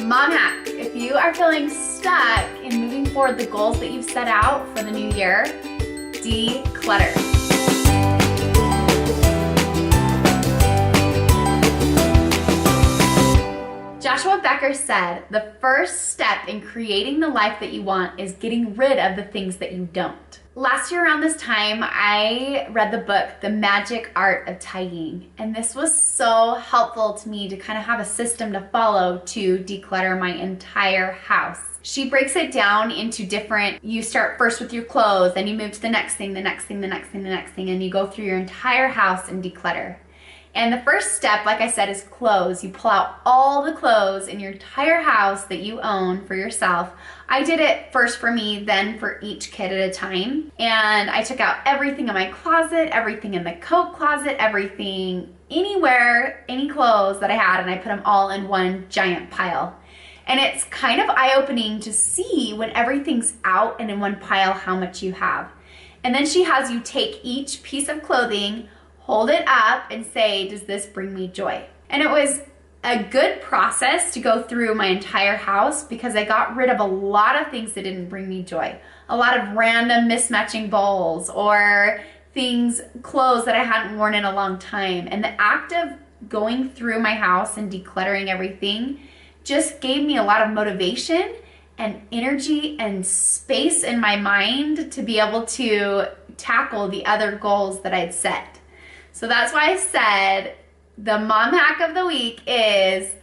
Mom hack, if you are feeling stuck in moving forward the goals that you've set out for the new year, declutter. Joshua Becker said, the first step in creating the life that you want is getting rid of the things that you don't. Last year around this time, I read the book, The Magic Art of Tidying, and this was so helpful to me to kind of have a system to follow to declutter my entire house. She breaks it down into different, you start first with your clothes, then you move to the next thing, the next thing, the next thing, the next thing, and you go through your entire house and declutter. And the first step, like I said, is clothes. You pull out all the clothes in your entire house that you own for yourself. I did it first for me, then for each kid at a time. And I took out everything in my closet, everything in the coat closet, everything anywhere, any clothes that I had, and I put them all in one giant pile. And it's kind of eye-opening to see when everything's out and in one pile how much you have. And then she has you take each piece of clothing, hold it up and say, does this bring me joy? And it was a good process to go through my entire house because I got rid of a lot of things that didn't bring me joy. A lot of random mismatching bowls or clothes that I hadn't worn in a long time. And the act of going through my house and decluttering everything just gave me a lot of motivation and energy and space in my mind to be able to tackle the other goals that I'd set. So that's why I said the mom hack of the week is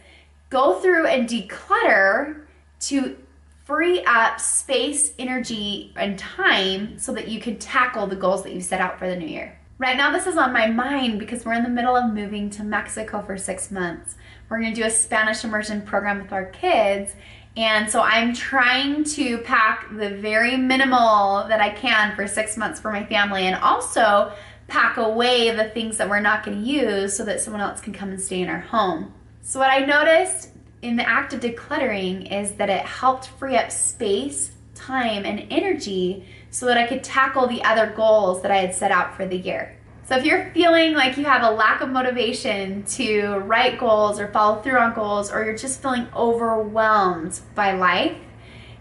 go through and declutter to free up space, energy, and time so that you can tackle the goals that you set out for the new year. Right now this is on my mind because we're in the middle of moving to Mexico for 6 months. We're going to do a Spanish immersion program with our kids, and so I'm trying to pack the very minimal that I can for 6 months for my family, and also pack away the things that we're not going to use so that someone else can come and stay in our home. So what I noticed in the act of decluttering is that it helped free up space, time, and energy so that I could tackle the other goals that I had set out for the year. So if you're feeling like you have a lack of motivation to write goals or follow through on goals, or you're just feeling overwhelmed by life,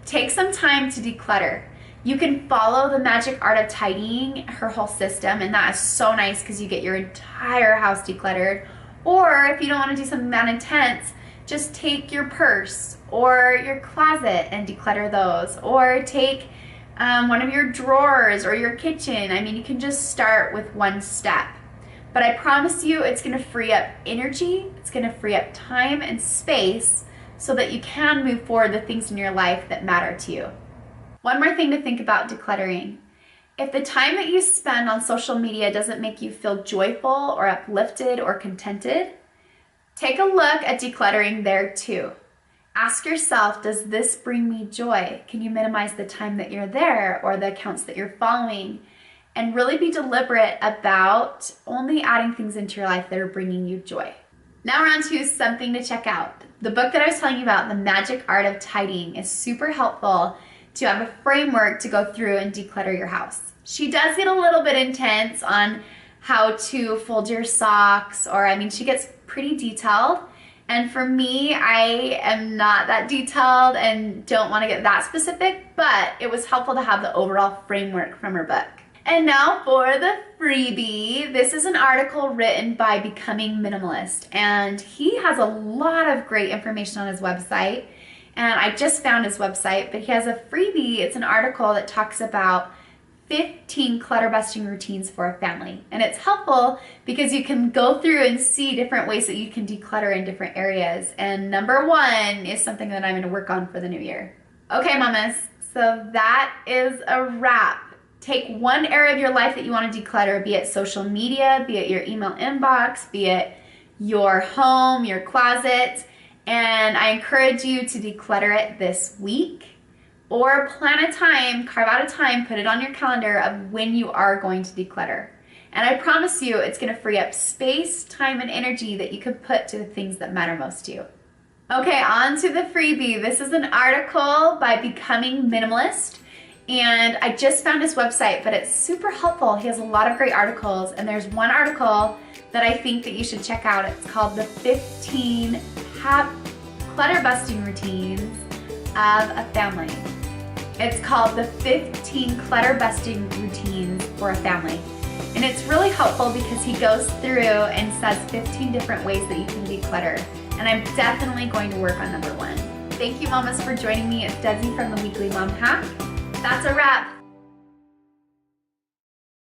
take some time to declutter. You can follow the Magic Art of Tidying, her whole system, and that is so nice because you get your entire house decluttered. Or if you don't want to do something that intense, just take your purse or your closet and declutter those. Or take one of your drawers or your kitchen. I mean, you can just start with one step. But I promise you it's going to free up energy, it's going to free up time and space so that you can move forward the things in your life that matter to you. One more thing to think about decluttering. If the time that you spend on social media doesn't make you feel joyful or uplifted or contented, take a look at decluttering there too. Ask yourself, does this bring me joy? Can you minimize the time that you're there or the accounts that you're following? And really be deliberate about only adding things into your life that are bringing you joy. Now we're on to something to check out. The book that I was telling you about, The Magic Art of Tidying, is super helpful to have a framework to go through and declutter your house. She does get a little bit intense on how to fold your socks, she gets pretty detailed. And for me, I am not that detailed and don't want to get that specific, but it was helpful to have the overall framework from her book. And now for the freebie. This is an article written by Becoming Minimalist, and he has a lot of great information on his website. And I just found his website, but he has a freebie. It's an article that talks about 15 clutter busting routines for a family. And it's helpful because you can go through and see different ways that you can declutter in different areas. And number 1 is something that I'm going to work on for the new year. Okay, mamas, so that is a wrap. Take one area of your life that you want to declutter, be it social media, be it your email inbox, be it your home, your closet, and I encourage you to declutter it this week, or plan a time, carve out a time, put it on your calendar of when you are going to declutter. And I promise you it's going to free up space, time, and energy that you can put to the things that matter most to you. Okay, on to the freebie. This is an article by Becoming Minimalist, and I just found his website, but it's super helpful. He has a lot of great articles, and there's one article that I think that you should check out. It's called The 15 clutter busting routines of a family. It's called the 15 clutter busting routines for a family. And it's really helpful because he goes through and says 15 different ways that you can declutter. And I'm definitely going to work on number 1. Thank you, mamas, for joining me. It's Desi from the Weekly Mom Hack. That's a wrap.